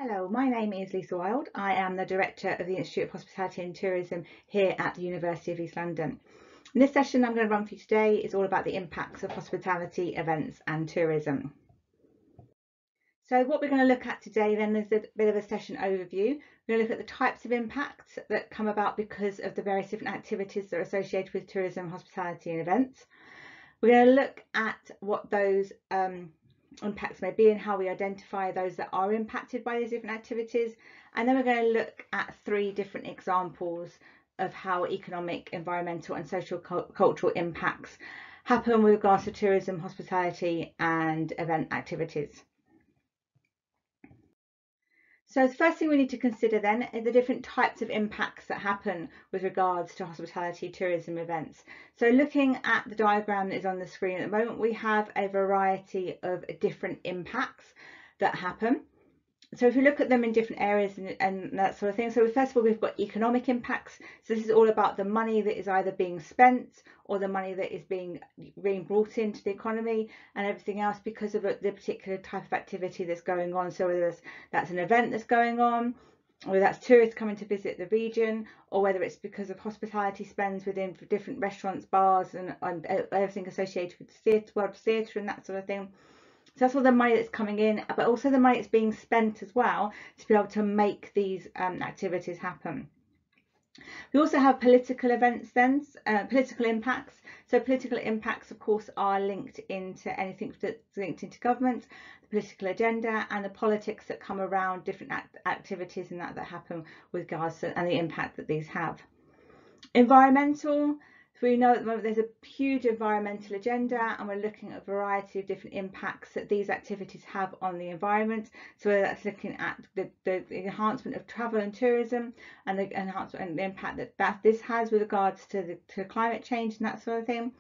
Hello, my name is Lisa Wyld. I am the Director of the Institute of Hospitality and Tourism here at the University of East London. In this session I'm going to run for you today is all about the impacts of hospitality, events and tourism. So what we're going to look at today then is a bit of a session overview. We're going to look at the types of impacts that come about because of the various different activities that are associated with tourism, hospitality and events. We're going to look at what those impacts may be and how we identify those that are impacted by these different activities, and then we're going to look at 3 different examples of how economic, environmental and social cultural impacts happen with regards to tourism, hospitality and event activities. So the first thing we need to consider then are the different types of impacts that happen with regards to hospitality, tourism, events. So looking at the diagram that is on the screen at the moment, we have a variety of different impacts that happen. So if you look at them in different areas and that sort of thing. So first of all, we've got economic impacts. So this is all about the money that is either being spent or the money that is being brought into the economy and everything else because of the particular type of activity that's going on. So whether that's an event that's going on, or whether that's tourists coming to visit the region, or whether it's because of hospitality spends within different restaurants, bars and everything associated with the world theatre and that sort of thing. So that's all the money that's coming in, but also the money that's being spent as well to be able to make these activities happen. We also have political events then, political impacts. So political impacts, of course, are linked into anything that's linked into government, the political agenda and the politics that come around different activities and that happen with regards to and the impact that these have. Environmental. So we know at the moment there's a huge environmental agenda and we're looking at a variety of different impacts that these activities have on the environment. So whether that's looking at the enhancement of travel and tourism and the enhancement and the impact that this has with regards to climate change and that sort of thing.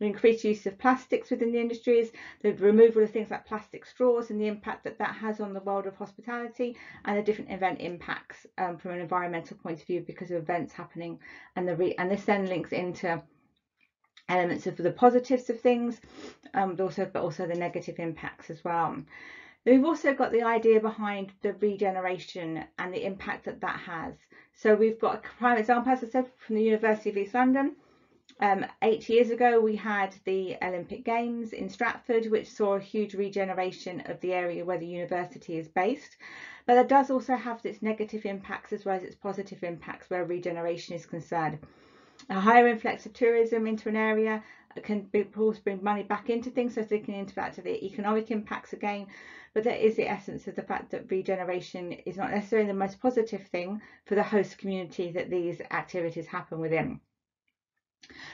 The increased use of plastics within the industries, the removal of things like plastic straws and the impact that has on the world of hospitality, and the different event impacts from an environmental point of view because of events happening, and this then links into elements of the positives of things, but also the negative impacts as well. We've also got the idea behind the regeneration and the impact that has. So we've got a prime example, as I said, from the University of East London. 8 years ago we had the Olympic Games in Stratford, which saw a huge regeneration of the area where the university is based, but that does also have its negative impacts as well as its positive impacts where regeneration is concerned. A higher influx of tourism into an area can of course bring money back into things, so thinking into that to the economic impacts again, but that is the essence of the fact that regeneration is not necessarily the most positive thing for the host community that these activities happen within.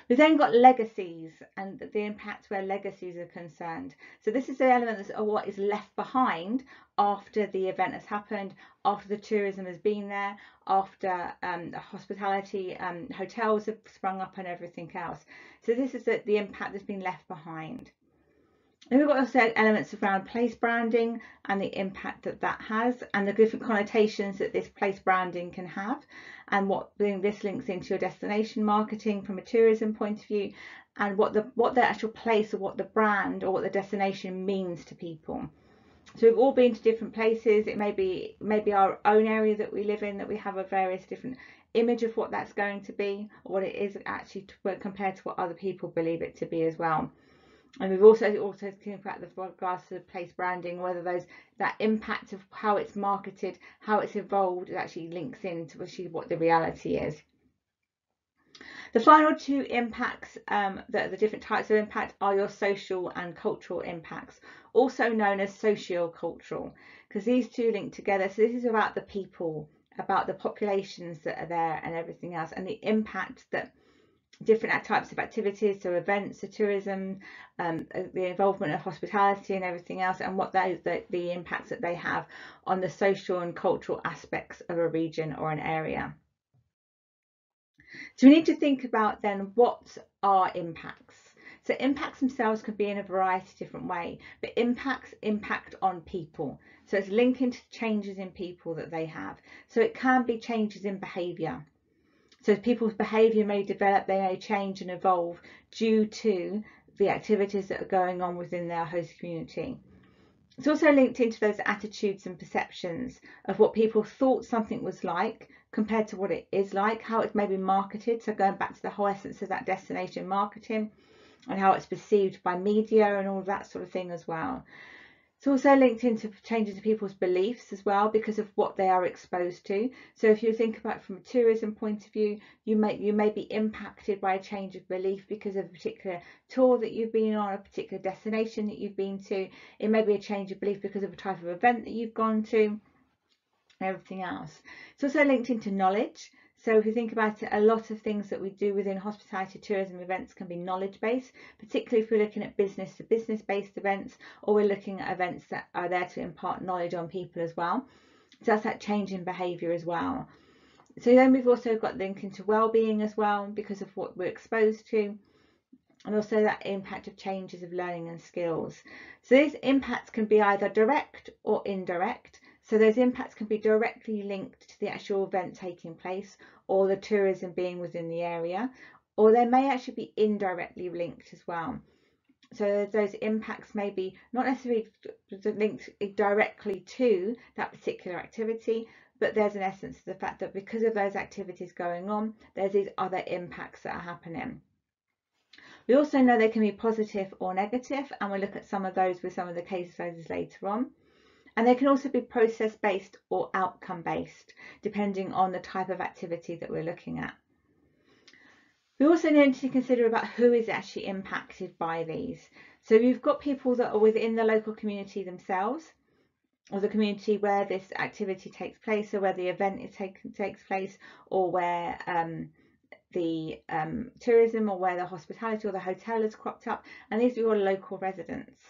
We've then got legacies and the impact where legacies are concerned. So this is the element of what is left behind after the event has happened, after the tourism has been there, after the hospitality hotels have sprung up and everything else. So this is the impact that's been left behind. And we've got also elements around place branding and the impact that has and the different connotations that this place branding can have, and what this links into your destination marketing from a tourism point of view, and what the actual place or what the brand or what the destination means to people. So we've all been to different places. It may be our own area that we live in, that we have a various different image of what that's going to be or what it is actually compared to what other people believe it to be as well. And we've also thinking about the regards to the place branding, whether that impact of how it's marketed, how it's evolved, it actually links into what the reality is. The final 2 impacts, the different types of impact, are your social and cultural impacts, also known as socio-cultural, because these 2 link together. So this is about the people, about the populations that are there and everything else, and the impact that different types of activities, so events, so tourism, the involvement of hospitality and everything else, and what the impacts that they have on the social and cultural aspects of a region or an area. So we need to think about then what are impacts. So impacts themselves can be in a variety of different ways, but impacts impact on people. So it's linking to changes in people that they have. So it can be changes in behaviour. So people's behaviour may develop, they may change and evolve due to the activities that are going on within their host community. It's also linked into those attitudes and perceptions of what people thought something was like compared to what it is like, how it's maybe marketed. So going back to the whole essence of that destination marketing and how it's perceived by media and all of that sort of thing as well. It's also linked into changes in people's beliefs as well because of what they are exposed to. So if you think about it from a tourism point of view, you may be impacted by a change of belief because of a particular tour that you've been on, a particular destination that you've been to. It may be a change of belief because of a type of event that you've gone to, and everything else. It's also linked into knowledge. So if you think about it, a lot of things that we do within hospitality tourism events can be knowledge based, particularly if we're looking at business to business based events, or we're looking at events that are there to impart knowledge on people as well. So that's that change in behaviour as well. So then we've also got link into well-being as well because of what we're exposed to, and also that impact of changes of learning and skills. So these impacts can be either direct or indirect. So those impacts can be directly linked to the actual event taking place or the tourism being within the area, or they may actually be indirectly linked as well. So those impacts may be not necessarily linked directly to that particular activity, but there's an essence of the fact that because of those activities going on, there's these other impacts that are happening. We also know they can be positive or negative, and we'll look at some of those with some of the case studies later on. And they can also be process-based or outcome-based, depending on the type of activity that we're looking at. We also need to consider about who is actually impacted by these. So you've got people that are within the local community themselves, or the community where this activity takes place, or where the event takes place, or where the tourism, or where the hospitality or the hotel has cropped up, and these are your local residents.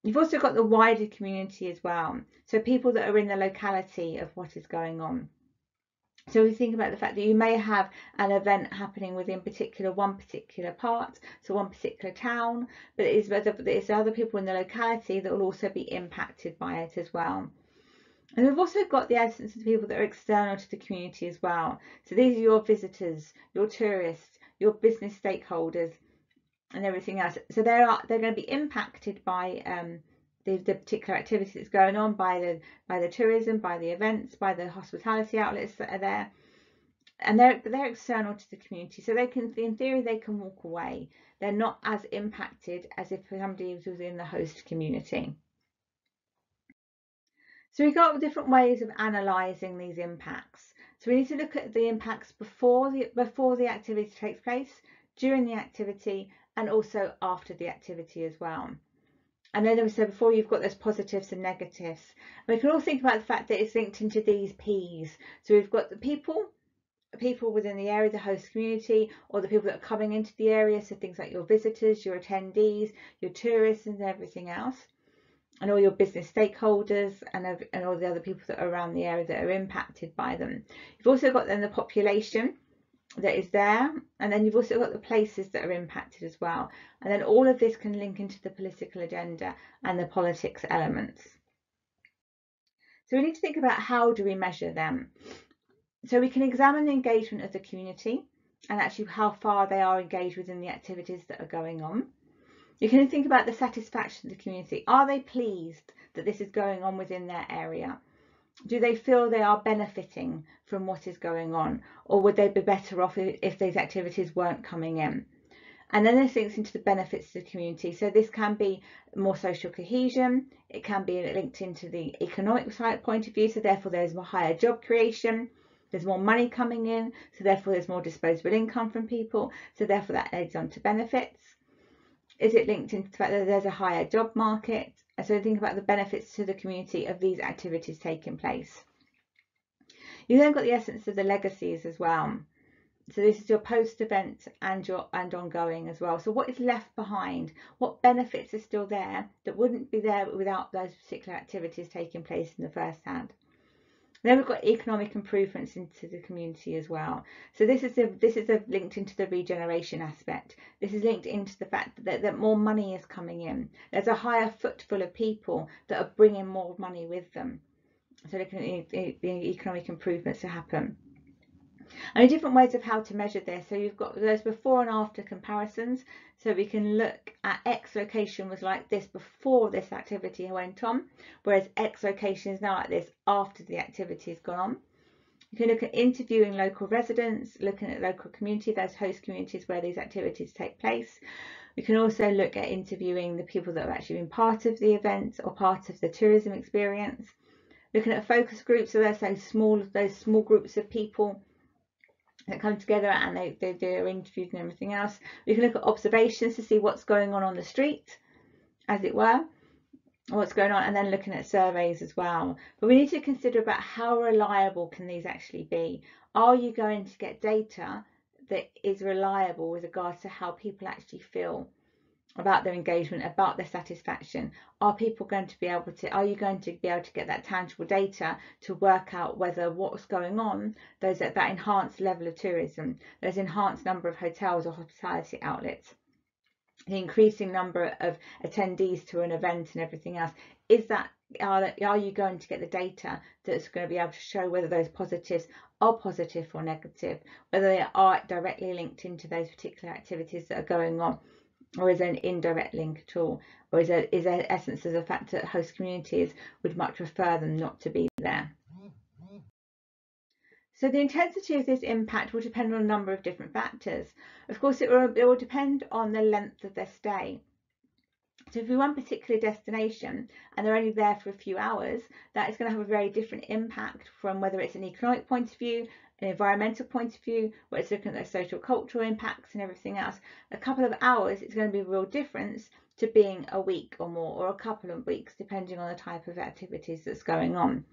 You've also got the wider community as well, so people that are in the locality of what is going on. So we think about the fact that you may have an event happening within one particular part, so one particular town, but it's other people in the locality that will also be impacted by it as well. And we've also got the essence of people that are external to the community as well. So these are your visitors, your tourists, your business stakeholders, and everything else. So they're going to be impacted by the particular activity that's going on, by the tourism, by the events, by the hospitality outlets that are there, and they're external to the community. So they can, in theory, they can walk away. They're not as impacted as if somebody was in the host community. So we've got different ways of analysing these impacts. So we need to look at the impacts before the activity takes place, during the activity, and also after the activity as well. And then, as I said before, you've got those positives and negatives. And we can all think about the fact that it's linked into these P's. So we've got the people within the area, the host community, or the people that are coming into the area. So things like your visitors, your attendees, your tourists, and everything else, and all your business stakeholders, and all the other people that are around the area that are impacted by them. You've also got then the population that is there, and then you've also got the places that are impacted as well, and then all of this can link into the political agenda and the politics elements. So we need to think about how do we measure them. So we can examine the engagement of the community and actually how far they are engaged within the activities that are going on. You can think about the satisfaction of the community. Are they pleased that this is going on within their area? Do they feel they are benefiting from what is going on, or would they be better off if these activities weren't coming in? And then this links into the benefits to the community. So this can be more social cohesion. It can be linked into the economic side point of view. So therefore there's more higher job creation. There's more money coming in. So therefore there's more disposable income from people. So therefore that leads on to benefits. Is it linked into the fact that there's a higher job market? And so think about the benefits to the community of these activities taking place. You then got the essence of the legacies as well. So this is your post-event and ongoing as well. So what is left behind? What benefits are still there that wouldn't be there without those particular activities taking place in the first hand? Then we've got economic improvements into the community as well. So this is linked into the regeneration aspect. This is linked into the fact that more money is coming in. There's a higher footfall of people that are bringing more money with them. So looking at the economic improvements to happen. And different ways of how to measure this. So you've got those before and after comparisons. So we can look at X location was like this before this activity went on, whereas X location is now like this after the activity has gone on. You can look at interviewing local residents, looking at local community, those host communities where these activities take place. We can also look at interviewing the people that have actually been part of the event or part of the tourism experience. Looking at focus groups, so there's those small groups of people that come together and they do interviews and everything else. We can look at observations to see what's going on the street, as it were, what's going on, and then looking at surveys as well. But we need to consider about how reliable can these actually be. Are you going to get data that is reliable with regards to how people actually feel about their engagement, about their satisfaction? Are you going to be able to get that tangible data to work out whether what's going on, that enhanced level of tourism, those enhanced number of hotels or hospitality outlets, the increasing number of attendees to an event and everything else, are you going to get the data that's going to be able to show whether those positives are positive or negative, whether they are directly linked into those particular activities that are going on, or is there an indirect link at all, or is there essence of the fact that host communities would much prefer them not to be there? So the intensity of this impact will depend on a number of different factors. Of course, it will depend on the length of their stay. So if you're one particular destination and they're only there for a few hours, that is going to have a very different impact from whether it's an economic point of view, an environmental point of view, where it's looking at their social cultural impacts and everything else. A couple of hours is going to be a real difference to being a week or more, or a couple of weeks, depending on the type of activities that's going on.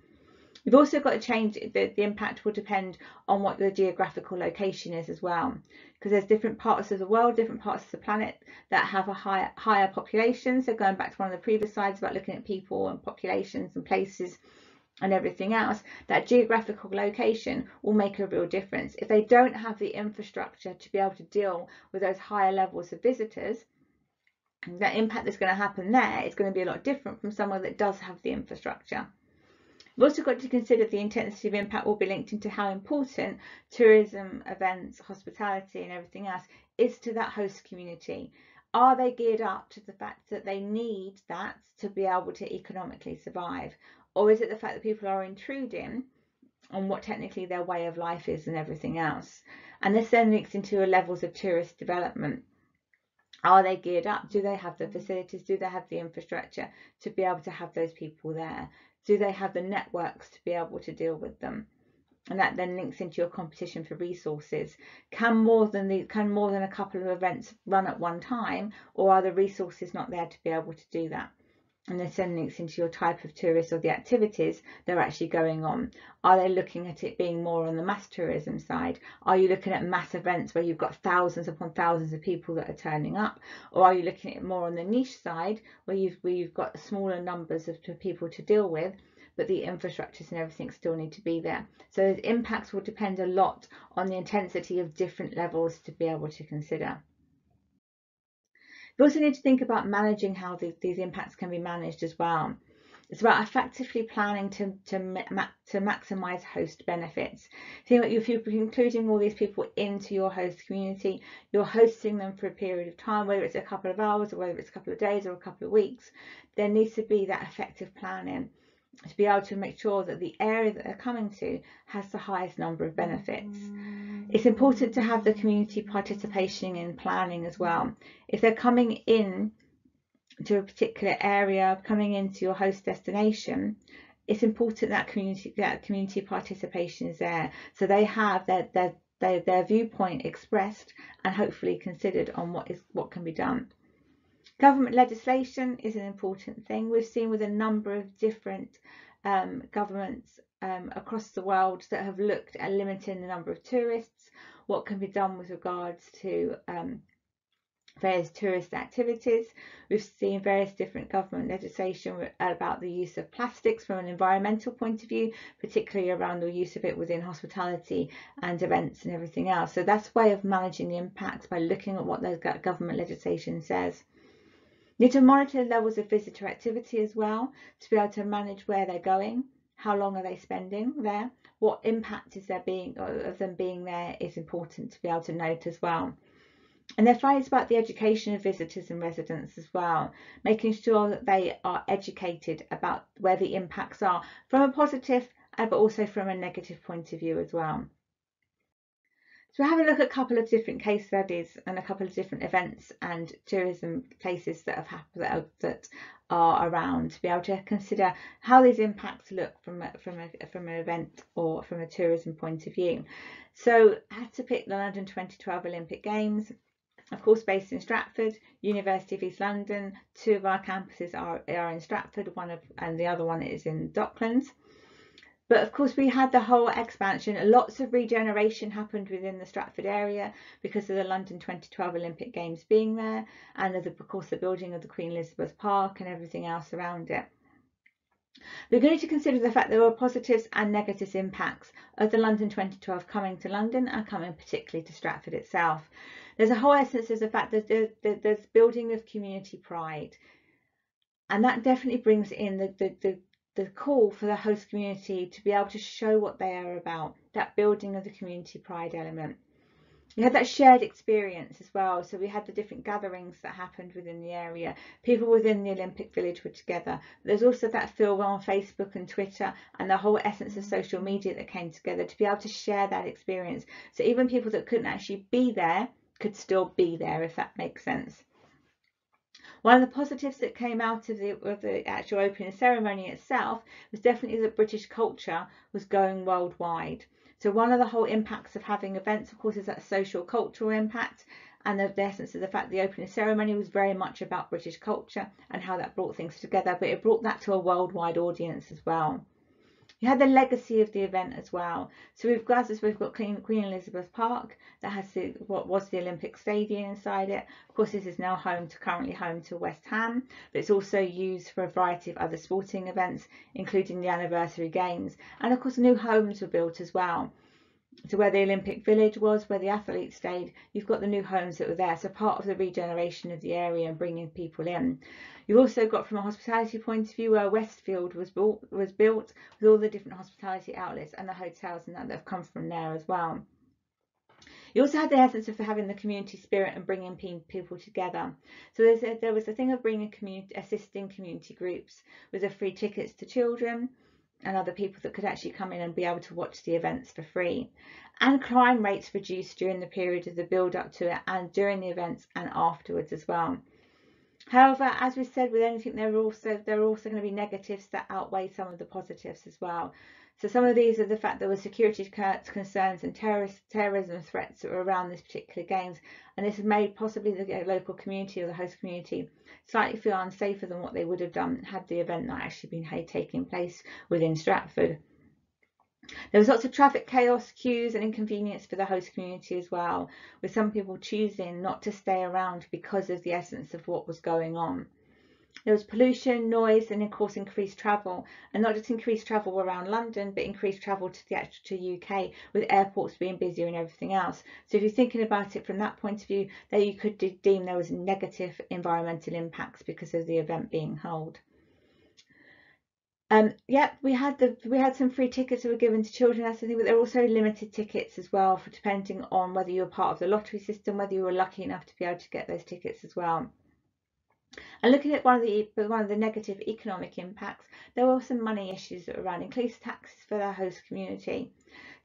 We've also got to change, the impact will depend on what the geographical location is as well, because there's different parts of the world, different parts of the planet that have a higher population. So going back to one of the previous slides about looking at people and populations and places and everything else, that geographical location will make a real difference. If they don't have the infrastructure to be able to deal with those higher levels of visitors, that impact that's going to happen there is going to be a lot different from somewhere that does have the infrastructure. We've also got to consider the intensity of impact will be linked into how important tourism, events, hospitality and everything else is to that host community. Are they geared up to the fact that they need that to be able to economically survive? Or is it the fact that people are intruding on what technically their way of life is and everything else? And this then links into levels of tourist development. Are they geared up? Do they have the facilities? Do they have the infrastructure to be able to have those people there? Do they have the networks to be able to deal with them? And that then links into your competition for resources. Can more than a couple of events run at one time, or are the resources not there to be able to do that? And this then links into your type of tourist or the activities that are actually going on. Are they looking at it being more on the mass tourism side? Are you looking at mass events where you've got thousands upon thousands of people that are turning up? Or are you looking at it more on the niche side where you've got smaller numbers of people to deal with, but the infrastructures and everything still need to be there? So those impacts will depend a lot on the intensity of different levels to be able to consider. We also need to think about managing how these impacts can be managed as well. It's about effectively planning to maximise host benefits. If you're including all these people into your host community, you're hosting them for a period of time, whether it's a couple of hours or whether it's a couple of days or a couple of weeks. There needs to be that effective planning to be able to make sure that the area that they're coming to has the highest number of benefits. It's important to have the community participation in planning as well. If they're coming in to a particular area, coming into your host destination, it's important that community participation is there, so they have their viewpoint expressed and hopefully considered on what can be done. Government legislation is an important thing. We've seen with a number of different governments across the world that have looked at limiting the number of tourists, what can be done with regards to various tourist activities. We've seen various different government legislation about the use of plastics from an environmental point of view, particularly around the use of it within hospitality and events and everything else. So that's a way of managing the impacts by looking at what the government legislation says. You need to monitor levels of visitor activity as well to be able to manage where they're going, how long are they spending there, what impact is there being of them being there is important to be able to note as well. And their flight is about the education of visitors and residents as well, making sure that they are educated about where the impacts are from a positive but also from a negative point of view as well. So we're having a look at a couple of different case studies and a couple of different events and tourism places that have happened that are around, to be able to consider how these impacts look from an event or from a tourism point of view. So I had to pick the London 2012 Olympic Games. Of course, based in Stratford, University of East London. 2 of our campuses are in Stratford, and the other one is in Docklands. But of course, we had the whole expansion. Lots of regeneration happened within the Stratford area because of the London 2012 Olympic Games being there, and of course the building of the Queen Elizabeth Park and everything else around it. We're going to consider the fact there were positives and negative impacts of the London 2012 coming to London and coming particularly to Stratford itself. There's a whole essence of the fact that there's building of community pride, and that definitely brings in the call for the host community to be able to show what they are about, that building of the community pride element. We had that shared experience as well. So we had the different gatherings that happened within the area. People within the Olympic Village were together. There's also that feel on Facebook and Twitter and the whole essence of social media that came together to be able to share that experience. So even people that couldn't actually be there could still be there, if that makes sense. One of the positives that came out of the actual opening ceremony itself was definitely that British culture was going worldwide. So one of the whole impacts of having events, of course, is that social cultural impact, and the essence of the fact the opening ceremony was very much about British culture and how that brought things together, but it brought that to a worldwide audience as well. You had the legacy of the event as well. So we've got Queen Elizabeth Park that has what was the Olympic Stadium inside it. Of course, this is now currently home to West Ham, but it's also used for a variety of other sporting events, including the anniversary games. And of course, new homes were built as well. So where the Olympic Village was, where the athletes stayed, you've got the new homes that were there. So part of the regeneration of the area and bringing people in. You've also got, from a hospitality point of view, where Westfield was built with all the different hospitality outlets and the hotels and that have come from there as well. You also had the essence of having the community spirit and bringing people together. So there was a thing of bringing assisting community groups with the free tickets to children and other people that could actually come in and be able to watch the events for free. And crime rates reduced during the period of the build up to it and during the events and afterwards as well. However, as we said with anything, there are also going to be negatives that outweigh some of the positives as well. So some of these are the fact there were security concerns and terrorism threats around this particular games, and this has made possibly the local community or the host community slightly feel unsafer than what they would have done had the event not actually been taking place within Stratford. There was lots of traffic chaos, queues and inconvenience for the host community as well, with some people choosing not to stay around because of the essence of what was going on. There was pollution, noise and of course increased travel, and not just increased travel around London but increased travel to UK, with airports being busier and everything else. So if you're thinking about it from that point of view, there you could deem there was negative environmental impacts because of the event being held. Yeah, we had some free tickets that were given to children, that's the thing, but there were also limited tickets as well, for depending on whether you were part of the lottery system, whether you were lucky enough to be able to get those tickets as well. And looking at one of the negative economic impacts, there were some money issues around increased taxes for the host community.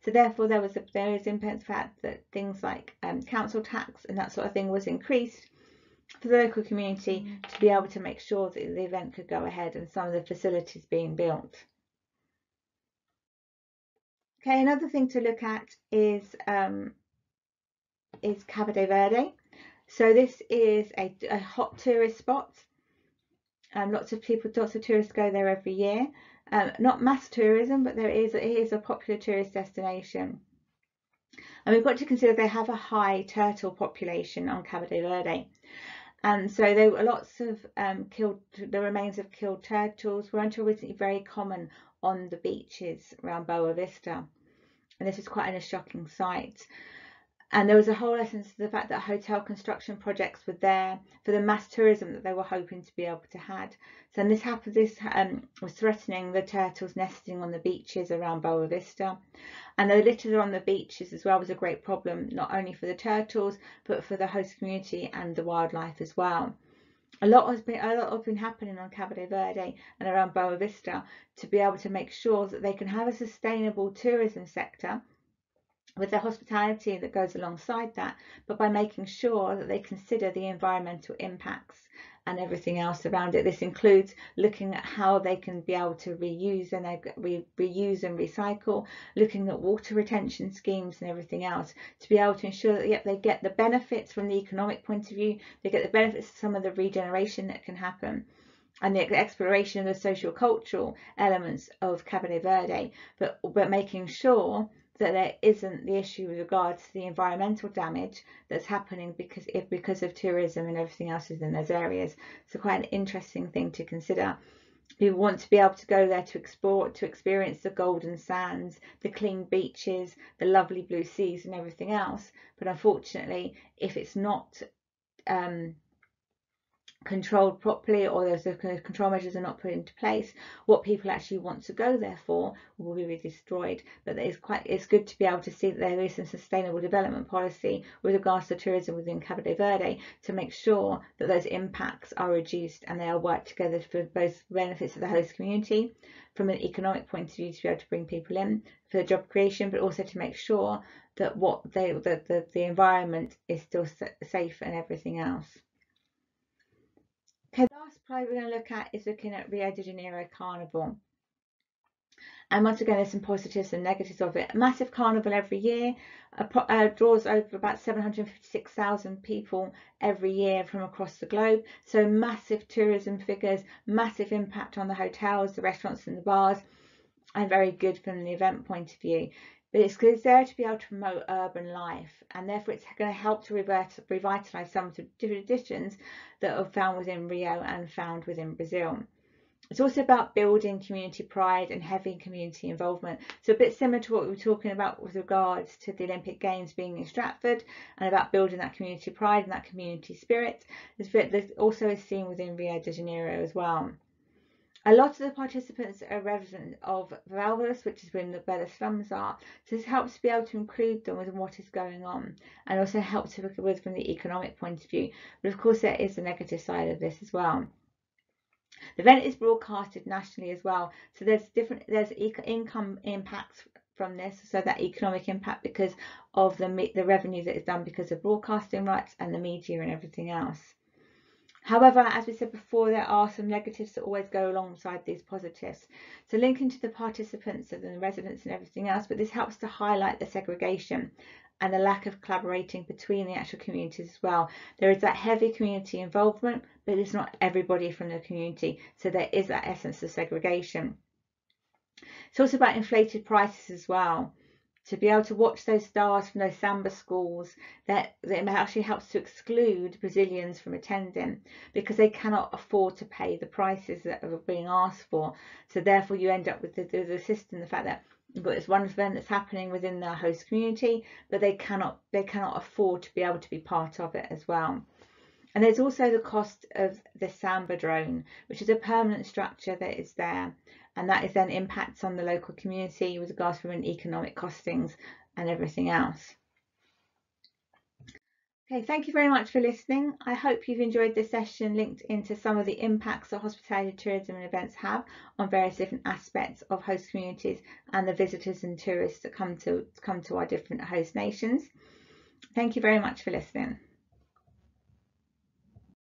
So therefore there is impact fact that things like council tax and that sort of thing was increased for the local community to be able to make sure that the event could go ahead and some of the facilities being built. Okay, another thing to look at is Cabo Verde. So this is a hot tourist spot. Lots of tourists go there every year. Not mass tourism, but it is a popular tourist destination. And we've got to consider they have a high turtle population on Cabo Verde. And so there were lots of the remains of killed turtles were until recently very common on the beaches around Boa Vista. And this was quite a shocking sight. And there was a whole essence to the fact that hotel construction projects were there for the mass tourism that they were hoping to be able to have. So this happened. This was threatening the turtles nesting on the beaches around Boa Vista, and the litter on the beaches as well was a great problem, not only for the turtles but for the host community and the wildlife as well. A lot has been happening on Cabo Verde and around Boa Vista to be able to make sure that they can have a sustainable tourism sector with the hospitality that goes alongside that, but by making sure that they consider the environmental impacts and everything else around it. This includes looking at how they can be able to reuse and reuse and recycle, looking at water retention schemes and everything else to be able to ensure that they get the benefits from the economic point of view, they get the benefits of some of the regeneration that can happen, and the exploration of the social cultural elements of Cabo Verde, but making sure that there isn't the issue with regards to the environmental damage that's happening because of tourism and everything else within those areas. So quite an interesting thing to consider. We want to be able to go there to explore, to experience the golden sands, the clean beaches, the lovely blue seas and everything else. But unfortunately, if it's not controlled properly, or those control measures are not put into place, what people actually want to go there for will be destroyed. But it's good to be able to see that there is some sustainable development policy with regards to tourism within Cabo Verde to make sure that those impacts are reduced and they are worked together for both benefits of the host community from an economic point of view to be able to bring people in for the job creation, but also to make sure that the environment is still safe and everything else. Okay, the last slide we're going to look at is looking at Rio de Janeiro Carnival. And once again, there's some positives and negatives of it. A massive carnival every year, draws over about 756,000 people every year from across the globe. So massive tourism figures, massive impact on the hotels, the restaurants and the bars, and very good from the event point of view. But it's there to be able to promote urban life, and therefore it's going to help to revitalise some of the traditions that are found within Rio and found within Brazil. It's also about building community pride and heavy community involvement. So a bit similar to what we were talking about with regards to the Olympic Games being in Stratford, and about building that community pride and that community spirit. This also is seen within Rio de Janeiro as well. A lot of the participants are residents of Wyld, which is where the slums are. So this helps to be able to include them with what is going on, and also helps with from the economic point of view. But of course, there is a negative side of this as well. The event is broadcasted nationally as well. So there's income impacts from this, so that economic impact because of the revenue that is done because of broadcasting rights and the media and everything else. However, as we said before, there are some negatives that always go alongside these positives. So linking to the participants and the residents and everything else, but this helps to highlight the segregation and the lack of collaborating between the actual communities as well. There is that heavy community involvement, but it's not everybody from the community. So there is that essence of segregation. It's also about inflated prices as well. To be able to watch those stars from those samba schools, that actually helps to exclude Brazilians from attending because they cannot afford to pay the prices that are being asked for. So therefore you end up with the system, the fact that you've got this one event that's happening within their host community, but they cannot afford to be able to be part of it as well. And there's also the cost of the samba drone, which is a permanent structure that is there, and that is then impacts on the local community with regards to economic costings and everything else. Okay, thank you very much for listening. I hope you've enjoyed this session linked into some of the impacts that hospitality, tourism and events have on various different aspects of host communities and the visitors and tourists that come to our different host nations. Thank you very much for listening.